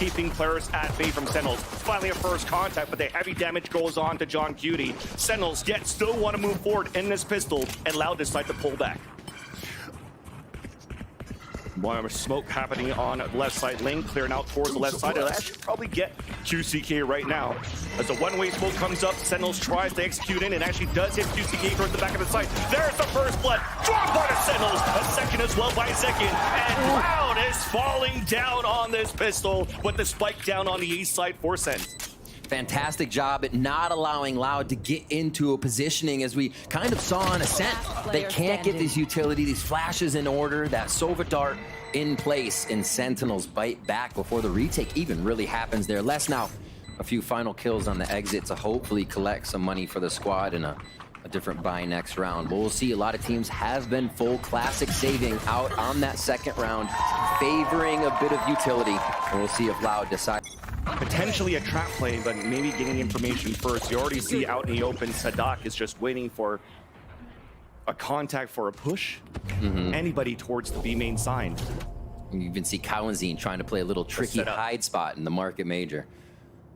keeping players at bay from Sentinels. Finally a first contact, but the heavy damage goes on to John Cutie. Sentinels yet still want to move forward in this pistol, and Loud decide to pull back. More smoke happening on left side lane, clearing out towards the left side. It'll actually probably get QCK right now. As the one-way smoke comes up, Sentinels tries to execute in and actually does hit QCK towards the back of the site. There's the first blood. Drop by the Sentinels. A second as well by Zekin. And Cloud is falling down on this pistol with the spike down on the east side for Sens. Fantastic job at not allowing Loud to get into a positioning, as we kind of saw on Ascent. They can't get this utility, these flashes in order, that Sova dart in place, and Sentinels bite back before the retake even really happens there. Les now, a few final kills on the exit to hopefully collect some money for the squad in a different buy next round. But we'll see, a lot of teams have been full classic saving out on that second round, favoring a bit of utility. And we'll see if Loud decides. Potentially a trap play, but maybe getting information first. You already see out in the open, Sadak is just waiting for a contact for a push. Anybody towards the B main side. You even see Kawanzine trying to play a little tricky hide spot in the market major.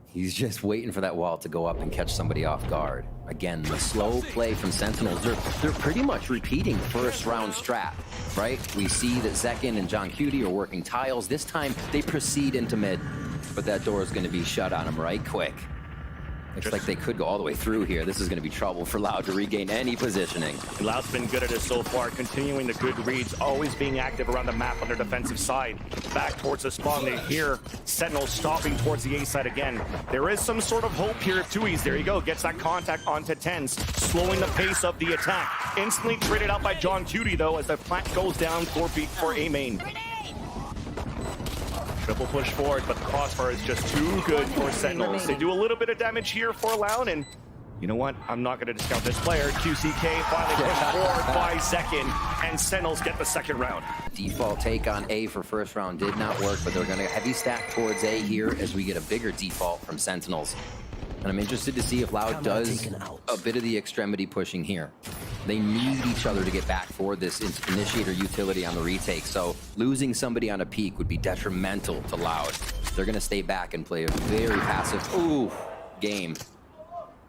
He's just waiting for that wall to go up and catch somebody off guard. Again, the slow play from Sentinels, they're pretty much repeating first round strat, right? We see that Zekin and John Cutie are working tiles. This time they proceed into mid, but that door is going to be shut on them right quick. Looks like they could go all the way through here. This is going to be trouble for Loud to regain any positioning. Loud's been good at it so far, continuing the good reads, always being active around the map on their defensive side. Back towards the spawn, they hear Sentinel stopping towards the A side again. There is some sort of hope here if Tui's. There you go, gets that contact onto Tens, slowing the pace of the attack. Instantly traded out by John Cutie though, as the plant goes down for A main. Triple push forward, but the crossfire is just too good for Sentinels. They do a little bit of damage here for Loud, and you know what? I'm not going to discount this player. QCK finally pushed forward by second, and Sentinels get the second round. Default take on A for first round did not work, but they're going to heavy stack towards A here as we get a bigger default from Sentinels. And I'm interested to see if Loud does a bit of the extremity pushing here. They need each other to get back for this initiator utility on the retake, so losing somebody on a peak would be detrimental to Loud. They're gonna stay back and play a very passive game.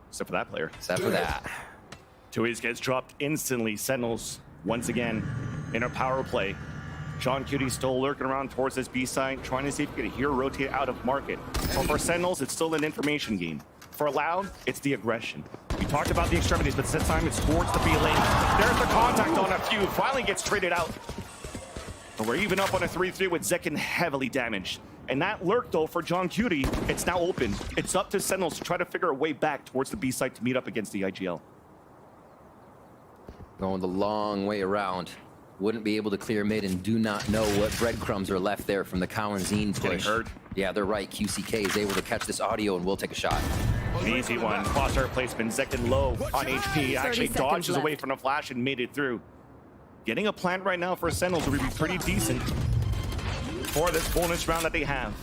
Except for that player. Except for that. Tui's gets dropped instantly. Sentinels, once again, in a power play. John Cutie still lurking around towards this B side, trying to see if he can hero rotate out of market. But for Sentinels, it's still an information game. For Loud, it's the aggression. We talked about the extremities, but this time it's towards the B lane. There's the contact on a few. Finally gets traded out. But we're even up on a 3-3 with Zekin heavily damaged. And that lurk, though, for John Cutie, it's now open. It's up to Sentinels to try to figure a way back towards the B side to meet up against the IGL. Going the long way around. Wouldn't be able to clear mid and do not know what breadcrumbs are left there from the Kawanzine push. Getting hurt. Yeah, they're right. QCK is able to catch this audio and we'll take a shot. An easy one. Crosshair placement. Zekin low on HP. Actually dodges away from the flash and made it through. Getting a plant right now for Sentinels would be pretty decent for this bonus round that they have.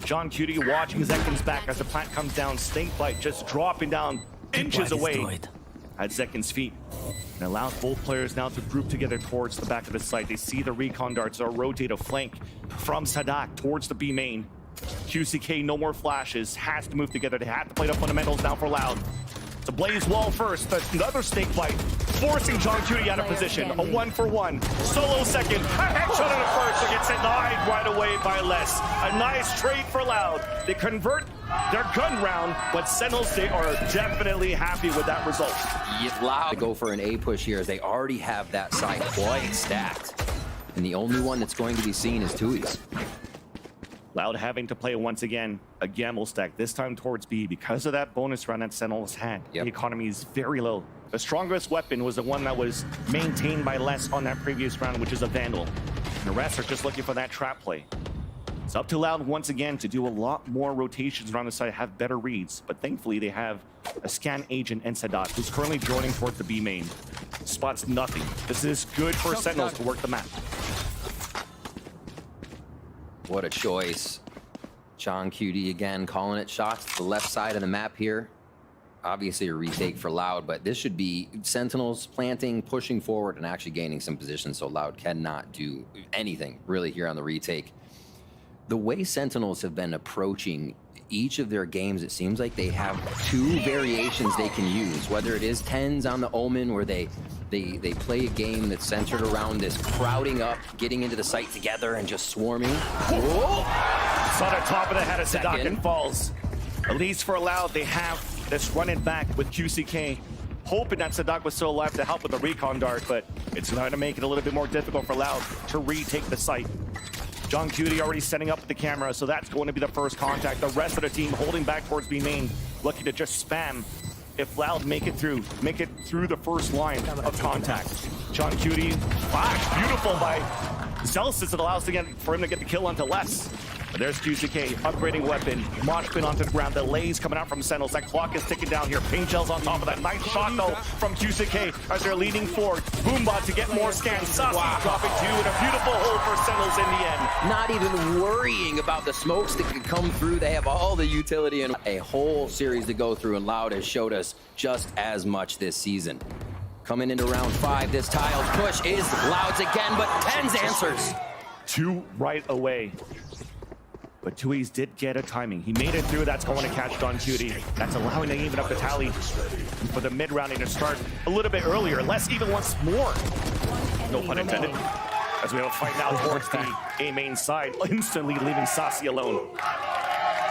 John Cutie watching Zekin's back as the plant comes down. Stink Bite just dropping down inches away at Zekin's feet. And allows both players now to group together towards the back of the site. They see the recon darts or rotate a flank from Sadak towards the B main. QCK, no more flashes, has to move together. They have to play the fundamentals now for Loud. It's a blaze wall first, but another snake bite, forcing John Cutie out of position. A 1-for-1. Solo second. A headshot on the first, so gets denied right away by Les. A nice trade for Loud. They convert their gun round, but Sentinels, they are definitely happy with that result. Loud to go for an A push here as they already have that side quite stacked. And the only one that's going to be seen is Tui's. Loud having to play once again a gamble stack, this time towards B because of that bonus run that Sentinels had. The economy is very low. The strongest weapon was the one that was maintained by Les on that previous round, which is a Vandal. And the rest are just looking for that trap play. It's up to Loud once again to do a lot more rotations around the side, have better reads, but thankfully they have a scan agent and Sadat, who's currently joining towards the B main. Spots nothing. This is good for Sentinels to work the map. What a choice. John Cutie again calling it shots to the left side of the map here. Obviously a retake for Loud, but this should be Sentinels planting, pushing forward, and actually gaining some position, so Loud cannot do anything really here on the retake. The way Sentinels have been approaching each of their games, it seems like they have two variations they can use, whether it is 10s on the Omen, where they play a game that's centered around this crowding up, getting into the site together and just swarming. Whoa! Saw the top of the head of Sadak and falls. At least for Loud, they have this running back with QCK, hoping that Sadak was still alive to help with the recon dart, but it's going to make it a little bit more difficult for Loud to retake the site. John Cutie already setting up the camera, so that's going to be the first contact. The rest of the team holding back towards B main, looking to just spam. If Loud make it through the first line of contact. John Cutie, flash, beautiful by Zelsis. It allows for him to get the kill onto Less. But there's QCK, upgrading weapon, Mosh pin onto the ground, delays coming out from Sentinels. That clock is ticking down here. Paint gels on top of that. Nice shot though from QCK as they're leading forward. Boombot to get more scans. Sasi dropping two, and a beautiful hold for Sentinels in the end. Not even worrying about the smokes that could come through. They have all the utility and a whole series to go through, and Loud has showed us just as much this season. Coming into round 5, this Tiles push is Loud's again, but 10's answers. 2 right away. But Tui's did get a timing. He made it through. That's going to catch John Cutie. That's allowing to even up the tally. And for the mid-rounding to start a little bit earlier. Less even once more. No pun intended. As we have a fight now towards the A main side, instantly leaving Sasi alone.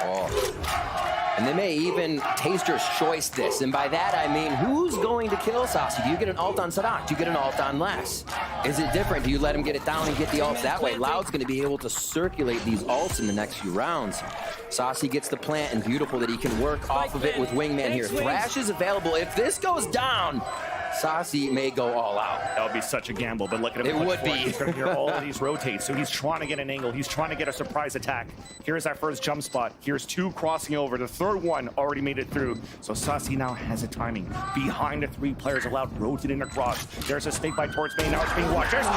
Oh. And they may even Taster's choice this. And by that, I mean, who's going to kill Sasi? Do you get an ult on Sadak? Do you get an ult on Less? Is it different? Do you let him get it down and get the ults that way? Loud's going to be able to circulate these ults in the next few rounds. Sasi gets the plant, and beautiful that he can work off of it with Wingman here. Thrash is available. If this goes down, Sasi may go all out. That would be such a gamble, but look at him. It would be. He's going to hear all of these rotate, so he's trying to get an angle. He's trying to get a surprise attack. Here's that first jump spot. Here's 2 crossing over. The third one already made it through. So Sasi now has a timing. Behind the 3 players allowed, rotating across. There's a snake bite towards main. Now it's being watched. There's 1-2,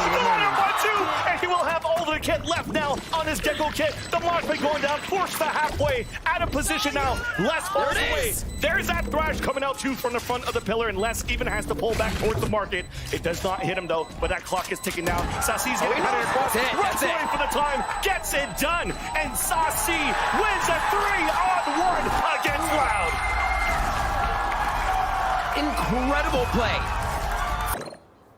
and he will have all the kit left now on his Gecko kit. The Mosh pit going down, forced to halfway, out of position now. Less falls away. There's that Thrash coming out too from the front of the pillar, and Less even has to pull back towards the market. It does not hit him though, but that clock is ticking down. Sasi's getting hunted across, runs away for the time, gets it done, and Sasi wins a 3-on-1 against Loud. Incredible play.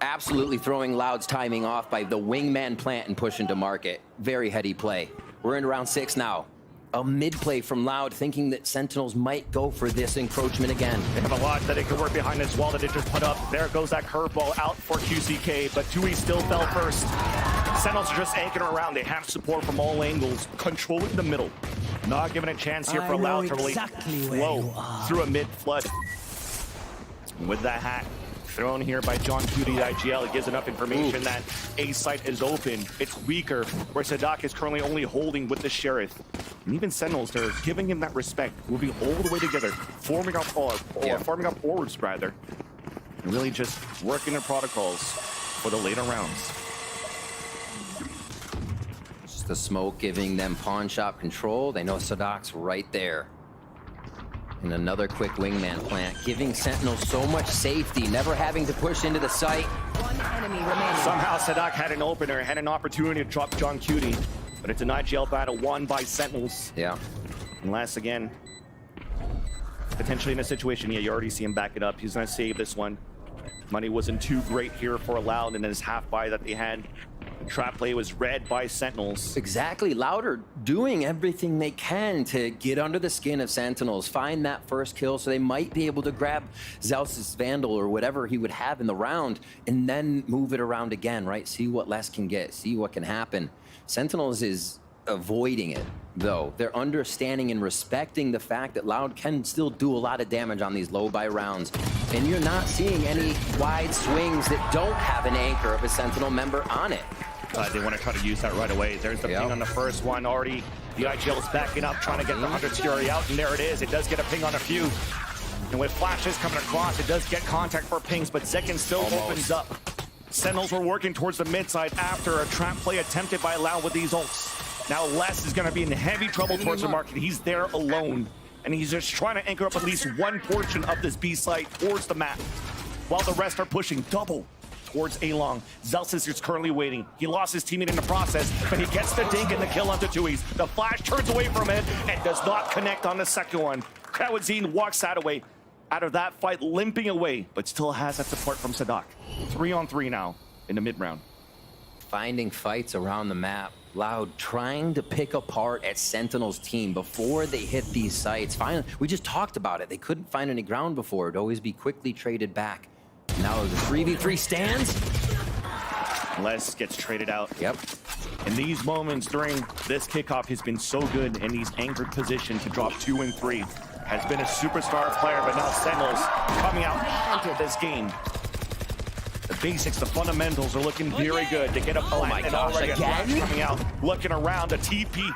Absolutely throwing Loud's timing off by the Wingman plant and pushing to market. Very heady play. We're in round 6 now. A mid-play from Loud, thinking that Sentinels might go for this encroachment again. They have a lot that they can work behind this wall that they just put up. There goes that curveball out for QCK, but Tui still fell first. Sentinels are just anchoring around. They have support from all angles, controlling the middle. Not giving a chance here for Loud to really flow through a mid-flood. With that hat thrown here by John Cutie, the IGL, it gives enough information that A site is open. It's weaker, where Sadak is currently only holding with the Sheriff. And even Sentinels, they're giving him that respect, moving all the way together, forming up forwards rather, and really just working their protocols for the later rounds. Just the smoke giving them pawn shop control. They know Sadak's right there. And another quick Wingman plant, giving Sentinels so much safety, never having to push into the site. 1 enemy remaining. Somehow Sadak had an opener, had an opportunity to drop John Cutie, but it's an IGL battle won by Sentinels. Yeah. And last again, potentially in a situation, yeah, you already see him back it up. He's gonna save this one. Money wasn't too great here for Loud, and his half buy that they had. Trap play was read by Sentinels. Exactly. Loud are doing everything they can to get under the skin of Sentinels, find that first kill, so they might be able to grab Zeus's Vandal or whatever he would have in the round, and then move it around again, right? See what Less can get, see what can happen. Sentinels is avoiding it, though. They're understanding and respecting the fact that Loud can still do a lot of damage on these low buy rounds. And you're not seeing any wide swings that don't have an anchor of a Sentinel member on it. They want to try to use that right away. There's the ping on the first one already. The IGL is backing up, trying to get the 100 Fury out, and there it is. It does get a ping on a few. And with flashes coming across, it does get contact for pings, but Zekin still opens up. Sentinels were working towards the mid side after a trap play attempted by Loud with these ults. Now Less is going to be in heavy trouble towards the market. He's there alone, and he's just trying to anchor up at least one portion of this B site towards the map, while the rest are pushing double towards A-Long. Zelsis is currently waiting. He lost his teammate in the process, but he gets the dink and the kill onto Tui's. The flash turns away from it and does not connect on the second one. Krawadzin walks out of that fight, limping away, but still has that support from Sadak. 3-on-3 now in the mid-round. Finding fights around the map. Loud trying to pick apart at Sentinels team before they hit these sites. Finally, we just talked about it. They couldn't find any ground before. It'd always be quickly traded back. Now the 3v3 stands. Les gets traded out. Yep. In these moments during this kickoff, he's been so good in these anchored positions to drop 2 and 3. Has been a superstar player, but now Sentinels coming out into this game. The basics, the fundamentals are looking very good to get a plan. Oh my gosh, again? Coming out, looking around, a TP.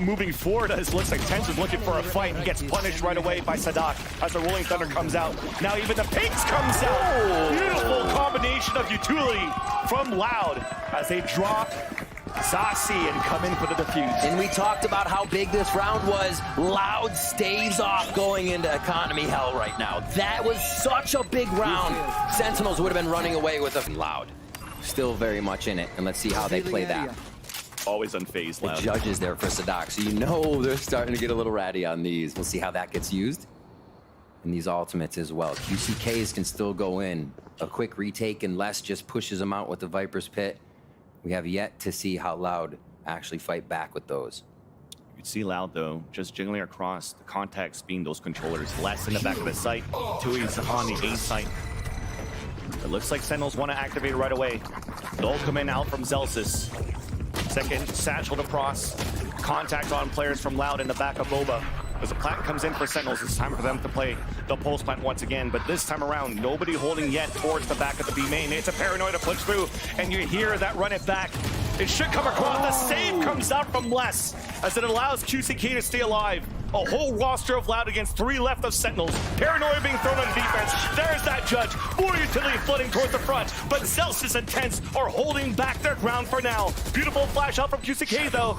Moving forward, as it looks like Tenz is looking for a fight. He gets punished right away by Sadak as the Rolling Thunder comes out. Now even the Pigs comes out. Beautiful combination of utility from Loud as they drop Zassi and come in for the defuse. And we talked about how big this round was. Loud stays off going into economy hell right now. That was such a big round. Sentinels would have been running away with a Loud. Still very much in it, and let's see how they play that. Always unfazed, Loud. The judges there for Sadak, so you know they're starting to get a little ratty on these. We'll see how that gets used. And these ultimates as well. QCKs can still go in. A quick retake and Les just pushes them out with the Viper's Pit. We have yet to see how Loud actually fight back with those. You can see Loud, though, just jiggling across, the contacts being those controllers. Less in the back of the site. Tui's on the A site. It looks like Sentinels want to activate right away. They'll come in out from Zelsis. Second, Satchel to Pross. Contact on players from Loud in the back of Boba. As the plant comes in for Sentinels, it's time for them to play the pulse plant once again. But this time around, nobody holding yet towards the back of the B main. It's a paranoid to push through, and you hear that run it back. It should come across. The save comes out from Les as it allows QCK to stay alive. A whole roster of Loud against 3 left of Sentinels. Paranoia being thrown on defense. There's that judge. More utility flooding towards the front. But Zelsis and Tenz are holding back their ground for now. Beautiful flash out from QCK, though.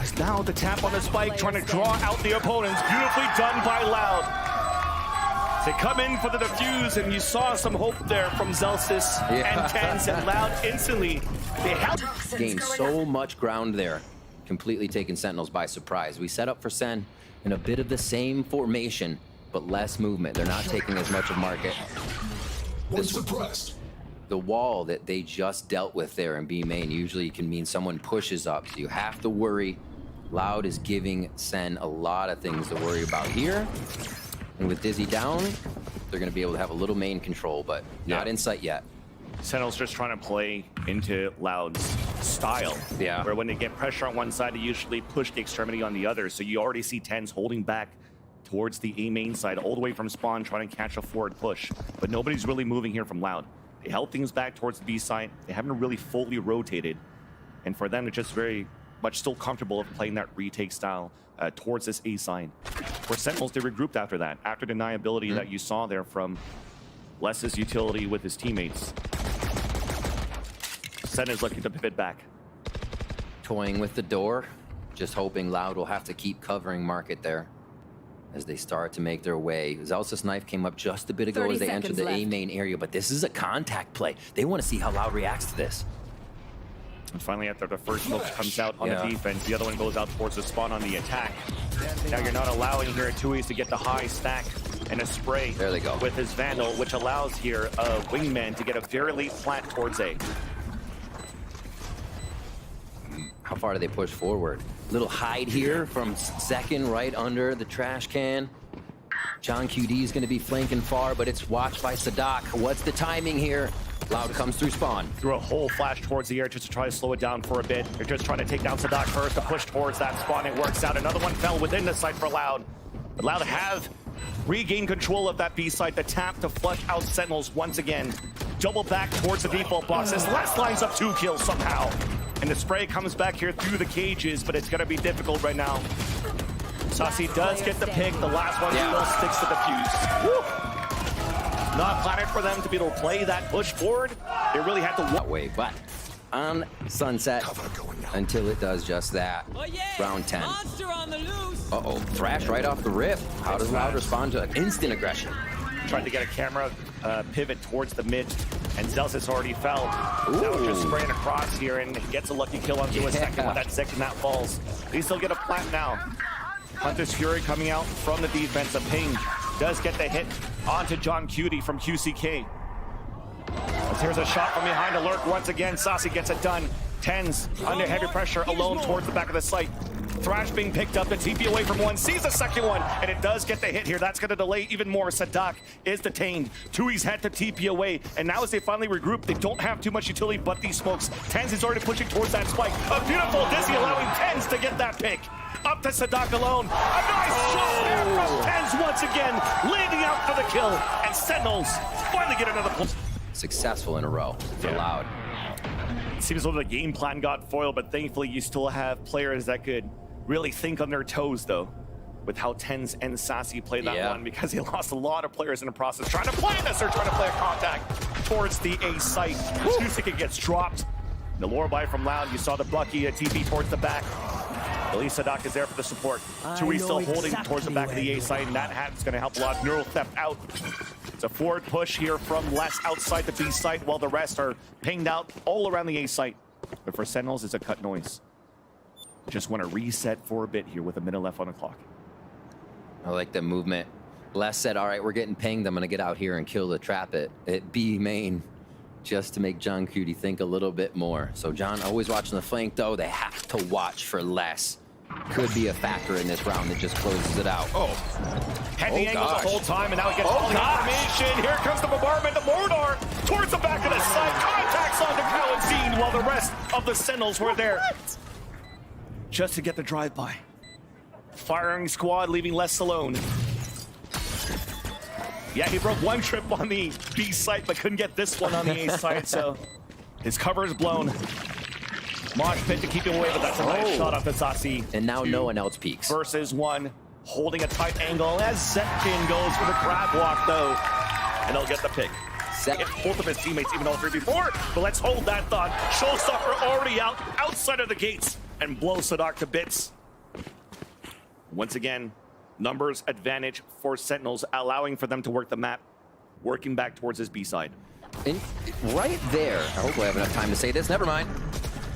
As now the tap on the spike, trying to draw out the opponents. Beautifully done by Loud. They come in for the defuse, and you saw some hope there from Zelsis and Tenz, and Loud instantly. They have gained so much ground there, completely taking Sentinels by surprise. We set up for Sen in a bit of the same formation, but less movement. They're not taking as much of market. The wall that they just dealt with there in B main usually can mean someone pushes up, so you have to worry. Loud is giving Sen a lot of things to worry about here. And with Dizzy down, they're going to be able to have a little main control, but not in sight yet. Sentinels just trying to play into Loud's style. Yeah. Where when they get pressure on one side, they usually push the extremity on the other. So you already see Tenz holding back towards the A main side, all the way from spawn, trying to catch a forward push. But nobody's really moving here from Loud. They held things back towards the B side. They haven't really fully rotated. And for them, it's just very much still comfortable of playing that retake style towards this A side. For Sentinels, they regrouped after that, after deniability that you saw there from Les's utility with his teammates. Sen is looking to pivot back. Toying with the door, just hoping Loud will have to keep covering market there as they start to make their way. Zelsis knife came up just a bit ago as they entered the A main area, but this is a contact play. They want to see how Loud reacts to this. And finally, after the first smoke comes out on the defense, the other one goes out towards the spawn on the attack. Now you're not allowing here Tui's to get the high stack and a spray. There they go. With his Vandal, which allows here a Wingman to get a very late plant towards A. How far do they push forward? Little hide here from second right under the trash can. John QD is going to be flanking far, but it's watched by Sadak. What's the timing here? Loud comes through spawn. Threw a whole flash towards the air just to try to slow it down for a bit. They're just trying to take down Sadak first to push towards that spawn. It works out. Another one fell within the site for Loud. But Loud have regained control of that B site. The tap to flush out Sentinels once again. Double back towards the default box as Les lines up 2 kills somehow. And the spray comes back here through the cages, but it's going to be difficult right now. Zassi does get the pick. The last one still sticks to the fuse. Woo! Not planned for them to be able to play that push forward. They really had to that way, but on Sunset until it does just that. Round 10. Uh-oh, Thrash right off the rip. How does Loud respond to instant aggression? Tried to get a camera pivot towards the mid And Zelsis already fell. Now just spraying across here and gets a lucky kill onto a second when that second that falls. They still get a plant now. Hunter's Fury coming out from the defense. A ping does get the hit onto John Cutie from QCK. As here's a shot from behind to lurk once again. Saucy gets it done. Tens under heavy pressure alone towards the back of the site. Thrash being picked up, the TP away from one, sees the second one, and it does get the hit here. That's gonna delay even more. Sadak is detained. Tui's had to TP away, and now as they finally regroup, they don't have too much utility but these smokes. Tens is already pushing towards that spike. A beautiful Dizzy allowing Tens to get that pick. Up to Sadak alone. A nice shot there from Tens once again, leading out for the kill, and Sentinels finally get another pull. Successful in a row for Loud. It seems as though the game plan got foiled, but thankfully you still have players that could really think on their toes, though, with how Tens and Sassy played that one, because they lost a lot of players in the process trying to play this or trying to play a contact towards the A site. It gets dropped. The lullaby from Loud, you saw the Bucky, a TP towards the back. Billy Sadak is there for the support. Tui still holding towards the back of the A site, and that hat's going to help a lot. Neural Theft out. It's a forward push here from Les outside the B site, while the rest are pinged out all around the A site. But for Sentinels, it's a cut noise. Just want to reset for a bit here with a minute left on the clock. I like the movement. Les said, all right, we're getting pinged. I'm going to get out here and kill the trap at B main just to make John Cutie think a little bit more. So John always watching the flank, though. They have to watch for Les. Could be a factor in this round that just closes it out. Had the angle the whole time, and now he gets all the information. Here comes the bombardment, the Mordor towards the back of the site. Contacts onto Kaladin while the rest of the Sentinels were there. Just to get the drive-by. Firing squad leaving Les alone. Yeah, he broke one trip on the B site, but couldn't get this one on the A site, so his cover is blown. Mosh pit to keep him away, but that's a nice shot off the Sassy. And now no one else peeks. Versus one, holding a tight angle as Zetkin goes for the crab walk, though. And they'll get the pick. Get both of his teammates, even all three before, but let's hold that thought. Showstopper already outside of the gates, and blow Sadak to bits. Once again, numbers advantage for Sentinels, allowing for them to work the map, working back towards his B side. And right there, I hope I have enough time to say this, never mind.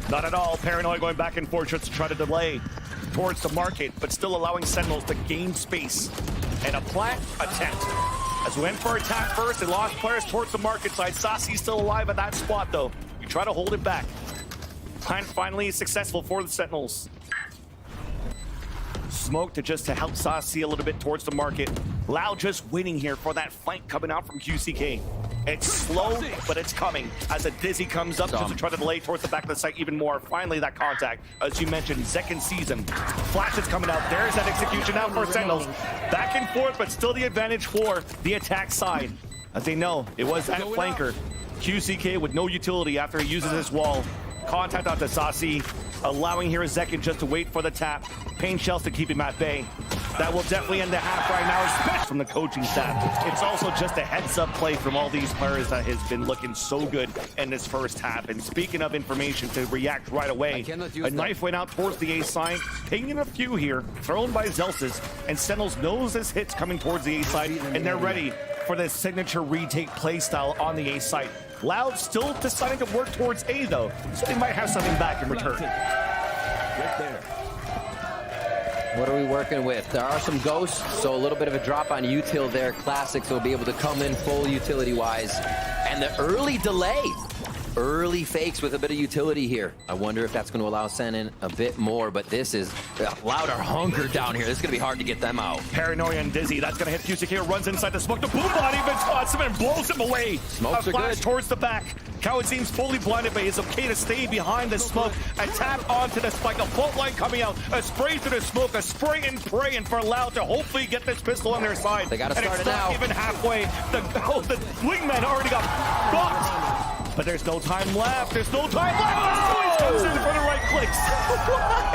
Not at all. Paranoid going back and forth just to try to delay towards the market, but still allowing Sentinels to gain space. And a plant attempt. As we went for attack first, they lost players towards the market side. Sassy's still alive at that spot, though. You try to hold it back. Plant finally is successful for the Sentinels. Smoke to help Sassy a little bit towards the market. Loud just winning here for that flank coming out from QCK. It's slow, but it's coming as a Dizzy comes up just to try to delay towards the back of the site even more. Finally, that contact, as you mentioned, second season. Flash is coming out. There's that execution out for Sentinels. Back and forth, but still the advantage for the attack side. As they know, it was that flanker. QCK with no utility after he uses his wall. Contact onto Sassy, allowing here Zekin just to wait for the tap. Pain shells to keep him at bay. That will definitely end the half right now, especially from the coaching staff. It's also just a heads-up play from all these players that has been looking so good in this first half. And speaking of information to react right away, a knife went out towards the A side, pinging a few here, thrown by Zelsis, and Sentinels knows this hit's coming towards the A side, and they're ready for this signature retake playstyle on the A site. Loud still deciding to work towards A, though, so they might have something back in return. Right there. What are we working with? There are some ghosts, so a little bit of a drop on util there. Classics will be able to come in full utility-wise. And the early delay. Early fakes with a bit of utility here. I wonder if that's going to allow Sen in a bit more, but this is Louder hunger down here. This is going to be hard to get them out. Paranoia and Dizzy, that's going to hit QCK, runs inside the smoke. The boom body even spots him and blows him away. Smokes a flash are good. Towards the back. Coward seems fully blinded, but he's okay to stay behind the smoke. A tap onto the spike, a fault line coming out, a spray through the smoke, a spray and praying for Loud to hopefully get this pistol on their side. They got to start it now. now. Even halfway, the wingman already got blocked. But there's no time left. There's no time left. Comes in for the right clicks. What?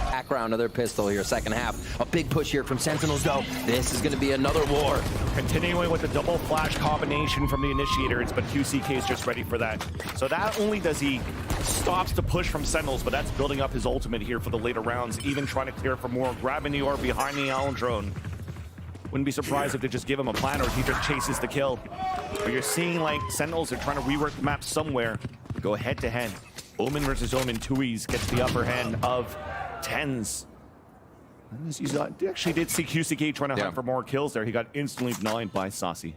Background of their pistol here, second half. A big push here from Sentinels, though. This is going to be another war. Continuing with the double flash combination from the initiators, but QCK is just ready for that. So not only does he stops the push from Sentinels, but that's building up his ultimate here for the later rounds, even trying to clear for more. Grabbing the orb behind the Allen drone. Wouldn't be surprised if they just give him a plan or he just chases the kill. But you're seeing like Sentinels are trying to rework the map somewhere. Go head to head. Omen versus Omen. Tui's gets the upper hand of Tens. Actually did see QCK trying to hunt for more kills there. He got instantly denied by Saucy.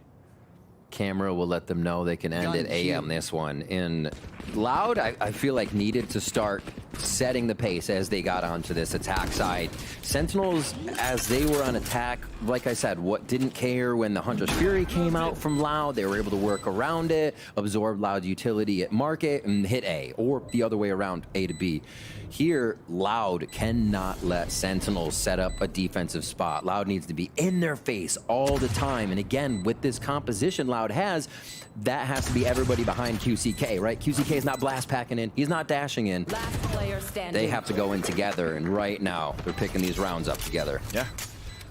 Camera will let them know they can end at A on this one. And Loud, I feel like, needed to start setting the pace as they got onto this attack side. Sentinels, as they were on attack, like I said, what didn't care when the Hunter's Fury came out from Loud. They were able to work around it, absorb Loud's utility at market, and hit A, or the other way around, A to B. Here, Loud cannot let Sentinels set up a defensive spot. Loud needs to be in their face all the time. And again, with this composition Loud has, that has to be everybody behind QCK, right? QCK is not blast packing in. He's not dashing in. Last player standing. They have to go in together, and right now, they're picking these rounds up together. Yeah.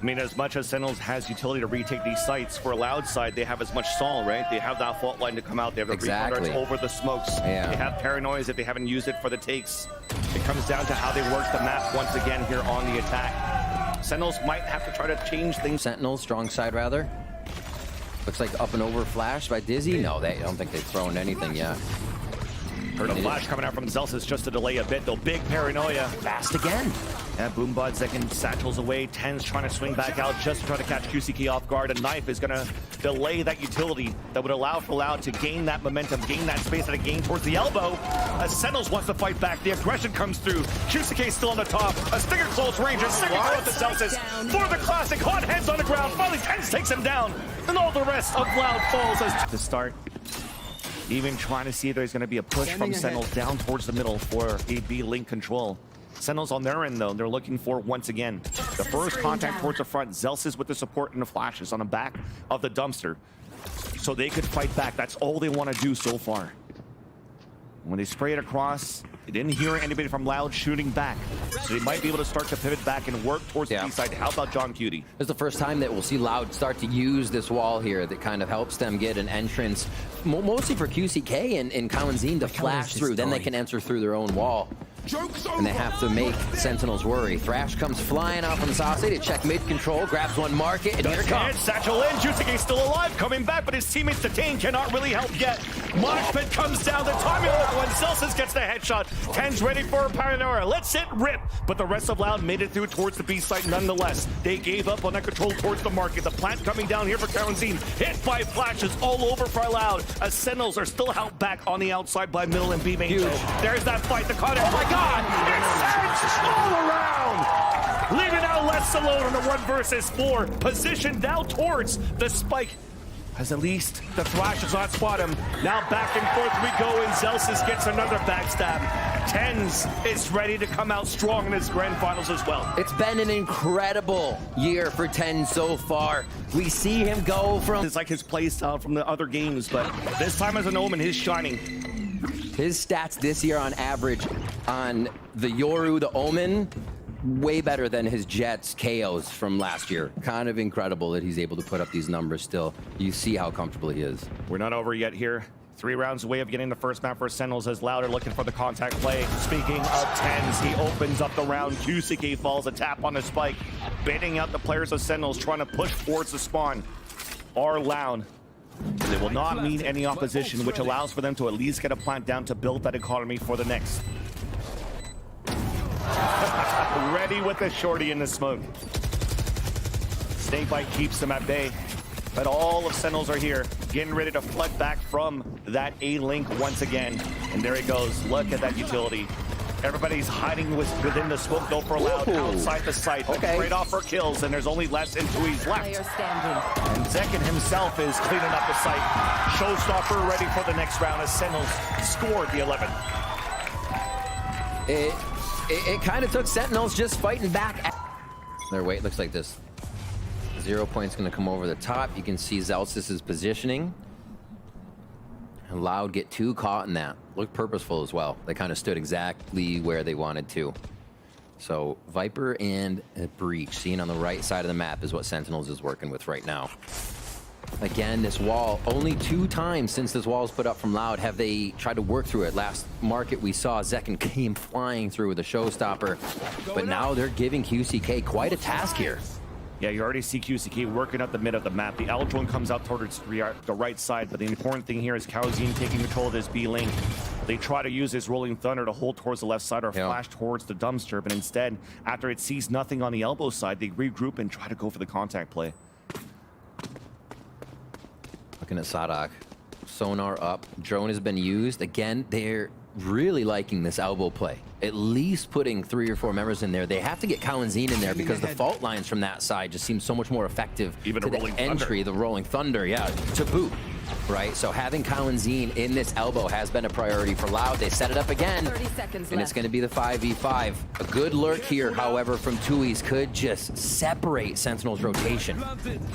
I mean, as much as Sentinels has utility to retake these sites, for Loud side, they have as much Sol, right? They have that fault line to come out. They have the recon over the smokes. Yeah. They have Paranoias if they haven't used it for the takes. It comes down to how they work the map once again here on the attack. Sentinels might have to try to change things. Sentinels, strong side rather. Looks like up and over flash by Dizzy. No, I don't think they've thrown anything yet. Heard a flash coming out from Zelsis just to delay a bit, though. Big Paranoia. Fast again. Yeah, Boombud second satchels away. Ten's trying to swing back out just to try to catch QCK off guard. A knife is going to delay that utility that would allow for Loud to gain that momentum, gain that space that it gained towards the elbow. As Sentinels wants to fight back, the aggression comes through. QCK still on the top. A Stinger close range. A second throw at the Zelsis for the classic. Hot heads on the ground. Finally, Ten's takes him down. And all the rest of Loud falls as to start. Even trying to see if there's going to be a push from Sentinels down towards the middle for a B link control. Sentinels on their end, though, they're looking for, once again, the first contact towards the front. Zelsis with the support and the flashes on the back of the dumpster. So they could fight back. That's all they want to do so far. When they spray it across, they didn't hear anybody from Loud shooting back. So they might be able to start to pivot back and work towards the B side. How about John Cutie? This is the first time that we'll see Loud start to use this wall here that kind of helps them get an entrance, mostly for QCK and Kalanzine to flash through. Then they can enter through their own wall. And they have to make Sentinels worry. Thrash comes flying out from Saucy to check mid-control, grabs one market, and here it comes. Satchel in, QCK still alive, coming back, but his teammates detained, cannot really help yet. Mosh pit comes down, the timing of one, Zelsis gets the headshot. Ten's ready for a Paranoia, let's it rip. But the rest of Loud made it through towards the B site nonetheless. They gave up on that control towards the market. The plant coming down here for Kalanzine, hit by flashes all over for Loud, as Sentinels are still held back on the outside by middle and B main. There's that fight, the contact, oh my God! It's Ten's all around! Leaving out less alone on the 1 versus 4. Positioned now towards the spike. As at least the Thrash does not spot him. Now back and forth we go, and Zelsis gets another backstab. Tens is ready to come out strong in his grand finals as well. It's been an incredible year for Ten so far. We see him go from... It's like his play style from the other games, but this time as an Omen, he's shining. His stats this year on average on the Yoru, the Omen, way better than his Jets KOs from last year. Kind of incredible that he's able to put up these numbers still. You see how comfortable he is. We're not over yet here. 3 rounds away of getting the first map for Sentinels as Louder looking for the contact play. Speaking of Tens, he opens up the round. QCK falls a tap on the spike, baiting out the players of Sentinels trying to push towards the spawn. Are Loud. They will not meet any opposition, which allows for them to at least get a plant down to build that economy for the next. Ready with the shorty in the smoke. Snakebite keeps them at bay, but all of Sentinels are here, getting ready to flood back from that A-Link once again. And there he goes. Look at that utility. Everybody's hiding within the smoke, though, for Loud outside the site. Okay. Trade off for kills, and there's only less than Tui's left. And Zekin himself is cleaning up the site. Showstopper ready for the next round as Sentinels scored the 11. It kind of took Sentinels just fighting back. Their weight looks like this. 0 point's going to come over the top. You can see Zelsis' positioning. And Loud get too caught in that. Looked purposeful as well. They kind of stood exactly where they wanted to. So Viper and Breach, seen on the right side of the map, is what Sentinels is working with right now. Again, this wall, only 2 times since this wall was put up from Loud have they tried to work through it. Last market we saw Zekin came flying through with a showstopper, but now they're giving QCK quite a task here. Yeah, you already see QCK working up the mid of the map. The Eldron comes out towards the right side, but the important thing here is Calzine taking control of this B lane. They try to use his Rolling Thunder to hold towards the left side or flash towards the dumpster, but instead, after it sees nothing on the elbow side, they regroup and try to go for the contact play. Looking at Sadak. Sonar up. Drone has been used. Again, they're really liking this elbow play. At least putting 3 or 4 members in there. They have to get Calzine in there because the fault lines from that side just seem so much more effective. Even to a Rolling the entry, the Rolling Thunder, yeah, to boot. Right, so having Calzine in this elbow has been a priority for Loud. They set it up again, 30 seconds and left. It's going to be the 5v5. A good lurk here, however, from Tui's could just separate Sentinel's rotation.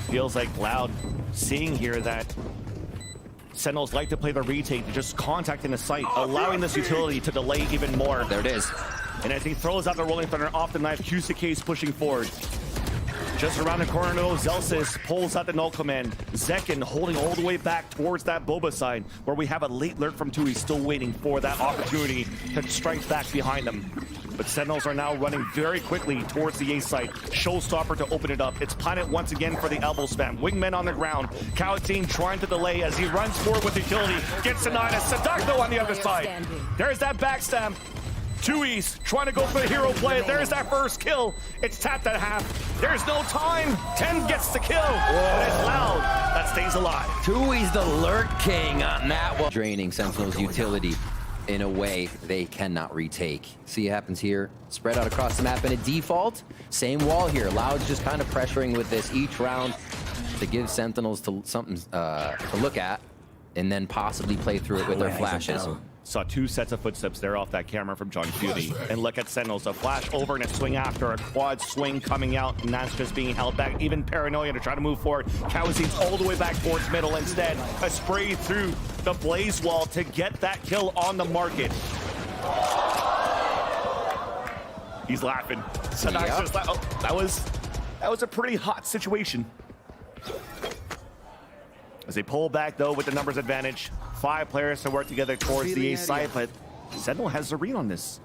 Feels like Loud seeing here that Sentinels like to play the retake, just contacting the site, allowing this utility to delay even more. There it is. And as he throws out the Rolling Thunder off the knife, QCK is pushing forward. Just around the corner, though, Zelsis pulls out the null command. Zekin holding all the way back towards that Boba side, where we have a late lurk from Tui, still waiting for that opportunity to strike back behind them. But Sentinels are now running very quickly towards the A site. Showstopper to open it up. It's Planet once again for the elbow spam. Wingmen on the ground. Calzine trying to delay as he runs forward with utility. Gets denied as Sadako on the other side. There's that backstab. Tui's trying to go for the hero play. There's that first kill. It's tapped at half. There's no time. 10 gets the kill. And it's Loud that stays alive. Tui's the lurk king on that one. Draining Sentinel's utility in a way they cannot retake. See what happens here. Spread out across the map in a default. Same wall here. Loud's just kind of pressuring with this each round to give Sentinels to something to look at and then possibly play through it with their flashes. Saw 2 sets of footsteps there off that camera from John Cutie. And look at Sentinels, a flash over and a swing after, a quad swing coming out, and that's just being held back. Even Paranoia to try to move forward. Calzine's all the way back towards middle instead. A spray through the blaze wall to get that kill on the market. He's laughing. Sadak's just like, oh, that was a pretty hot situation. As they pull back, though, with the numbers advantage. 5 players to work together towards the A site, but Sentinel has the read on this.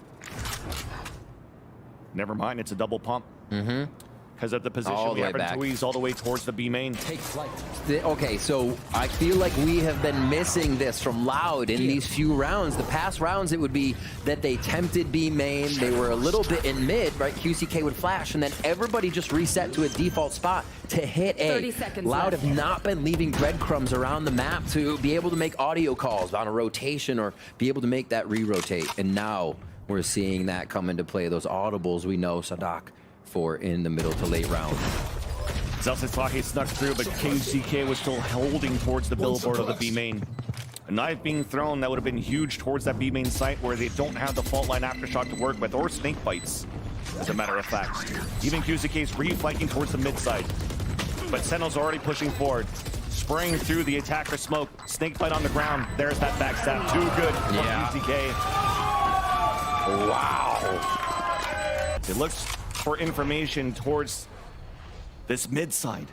Never mind, it's a double pump. Because of the position we have in Tui's all the way towards the B main. Okay, so I feel like we have been missing this from Loud in these few rounds. The past rounds, it would be that they tempted B main, they were a little bit in mid, right? QCK would flash, and then everybody just reset to a default spot to hit A. 30 seconds Loud left. have not been leaving breadcrumbs around the map to be able to make audio calls on a rotation or be able to make that re-rotate. And now we're seeing that come into play. Those audibles we know Sadak for in the middle to late round. Zelsis snuck through, but QCK was still holding towards the billboard of the B main. A knife being thrown that would have been huge towards that B main site where they don't have the fault line aftershock to work with, or snake bites, as a matter of fact. Even QCK's re-flanking towards the mid side. But Sentinel's already pushing forward. Spraying through the attacker smoke. Snake bite on the ground. There's that backstab. Too good for QCK. Wow. It looks for information towards this mid side.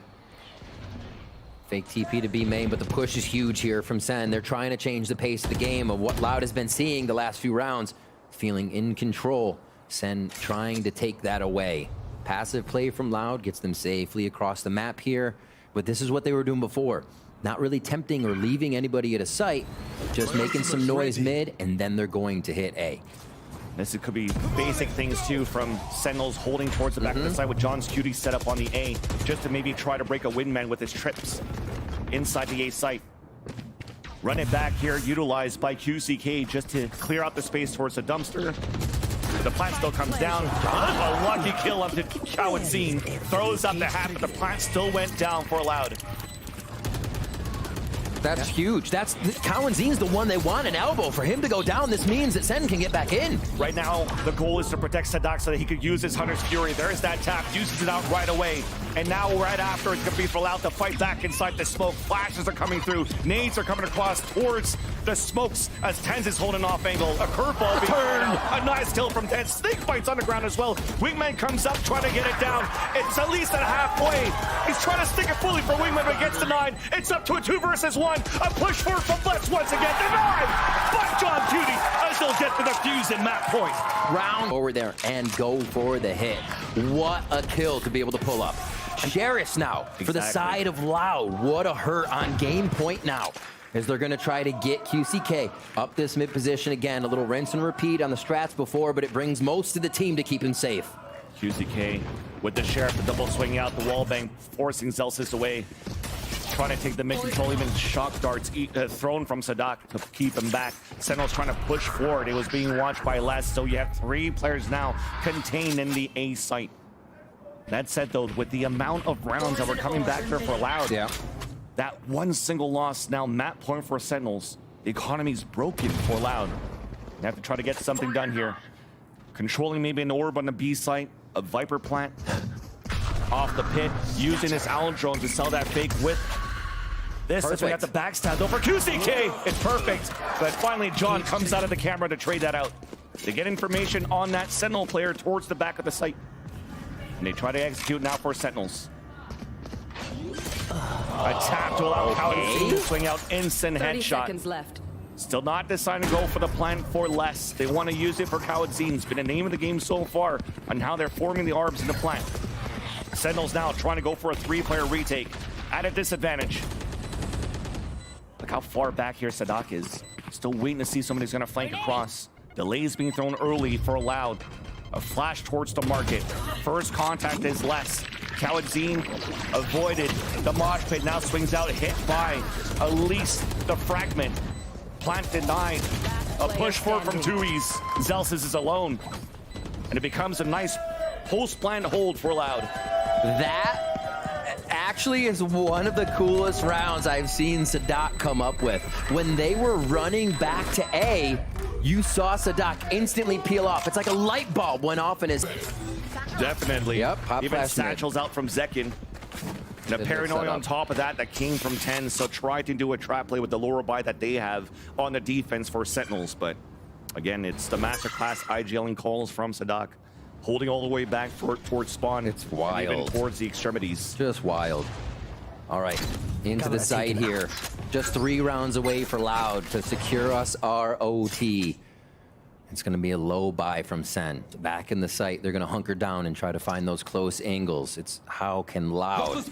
Fake TP to B main, but the push is huge here from Sen. They're trying to change the pace of the game of what Loud has been seeing the last few rounds. Feeling in control. Sen trying to take that away. Passive play from Loud gets them safely across the map here. But this is what they were doing before. Not really tempting or leaving anybody at a site. Just making some noise mid, and then they're going to hit A. This could be basic things too, from Sentinels holding towards the back of the side with John's Cutie set up on the A, just to maybe try to break a windman with his trips inside the A site. Run it back here, utilized by QCK just to clear out the space towards the dumpster. The plant still comes down. A lucky kill onto Calzine. Throws up the hat, but the plant still went down for Loud. That's huge. That's Calzine's the one they want, an elbow. For him to go down, this means that Sen can get back in. Right now, the goal is to protect Sadak so that he could use his Hunter's Fury. There's that tap, uses it out right away. And now right after, it's gonna be for Loud to fight back inside the smoke. Flashes are coming through. Nades are coming across towards the smokes as Tenz is holding off angle. A curveball returned. A nice kill from Tenz. Snake bites on the ground as well. Wingman comes up, trying to get it down. It's at least at halfway. He's trying to stick it fully for Wingman, but gets denied. It's up to a 2 versus 1. A push forward from Blitz once again. Denied by John Cutie as they'll get to the fuse in map point. Round over there and go for the hit. What a kill to be able to pull up. Sheriffs now for the side of Loud. What a hurt on game point now, as they're going to try to get QCK up this mid position again. A little rinse and repeat on the strats before, but it brings most of the team to keep him safe. QCK with the Sheriff, the double swinging out the wall bang, forcing Zelsis away. Trying to take the mid control, even shock darts thrown from Sadak to keep him back. Sentinels trying to push forward. It was being watched by Les, so you have 3 players now contained in the A site. That said, though, with the amount of rounds that were coming back there for Loud, that one single loss now map point for Sentinels. The economy's broken for Loud. They have to try to get something done here. Controlling maybe an orb on the B site, a Viper plant off the pit, using his owl drone to sell that fake with this. As we got the backstab though for QCK. It's perfect, but finally John comes out of the camera to trade that out. They get information on that Sentinel player towards the back of the site, and they try to execute now for Sentinels. A tap to allow Coward to swing out instant 30 headshot. seconds left. Still not deciding to go for the plan for less. They want to use it for Kawadzin. It's been a name of the game so far on how they're forming the arbs in the plant. Sentinels now trying to go for a 3-player retake at a disadvantage. Look how far back here Sadak is. Still waiting to see somebody's going to flank across. Delays being thrown early for Loud. A flash towards the market. First contact is less. Kawadzin avoided the mosh pit. Now swings out, hit by at least the fragment. Plant denied. A push forward from Tui's. Zelsis is alone. And it becomes a nice post-plant hold for Loud. That actually is one of the coolest rounds I've seen Sadak come up with. When they were running back to A, you saw Sadak instantly peel off. It's like a light bulb went off in his... Definitely. Yep, pop even flash satchels out from Zekin. And a paranoia on top of that came from 10, so try to do a trap play with the lower buy that they have on the defense for Sentinels. But again, it's the masterclass IGLing calls from Sadak, holding all the way back towards spawn. It's wild. Even towards the extremities. Just wild. All right, into the site here. Just 3 rounds away for Loud to secure us our OT. It's going to be a low buy from Sen. Back in the site, they're going to hunker down and try to find those close angles. It's how can Loud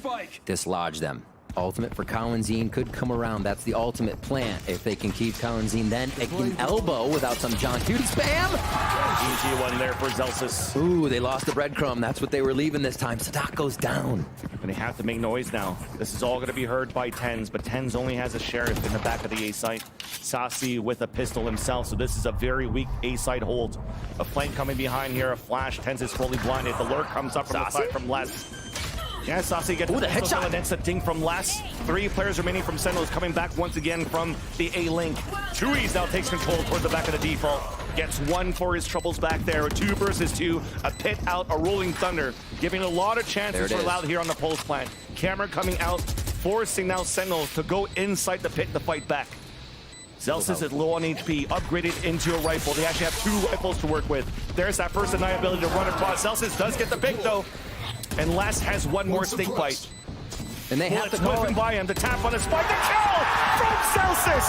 dislodge them. Ultimate for Kawadzin could come around. That's the ultimate plant. If they can keep Kawadzin, then it can elbow without some John Cutie spam. Easy one there for Zelsis. Ooh, they lost the breadcrumb. That's what they were leaving this time. Sadak goes down. And they have to make noise now. This is all going to be heard by Tens, but Tens only has a Sheriff in the back of the A site. Sassy with a pistol himself, so this is a very weak A site hold. A flank coming behind here, a flash. Tens is fully blinded. The lurk comes up from the side from Les. Yeah, Sassy gets the headshot. That's a ding from Les. 3 players remaining from Sentinels coming back once again from the A link. Tui's now takes control towards the back of the default. Gets 1 for his troubles back there. 2 versus 2. A pit out, a rolling thunder. Giving a lot of chances for Loud here on the post plant. Camera coming out, forcing now Sentinels to go inside the pit to fight back. Zelsis is low on HP, upgraded into a rifle. They actually have 2 rifles to work with. There's that first deniability to run across. Zelsis does get the pick though. And Les has 1 more snake bite. And they have to go by him. The tap on his spike. The kill from Zelsis.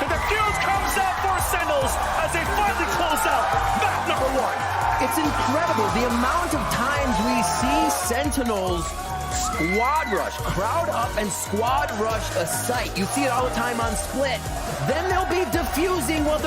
The defuse comes out for Sentinels as they finally close out back number 1. It's incredible the amount of times we see Sentinels squad rush, crowd up and squad rush a site. You see it all the time on Split. Then they'll be defusing while they're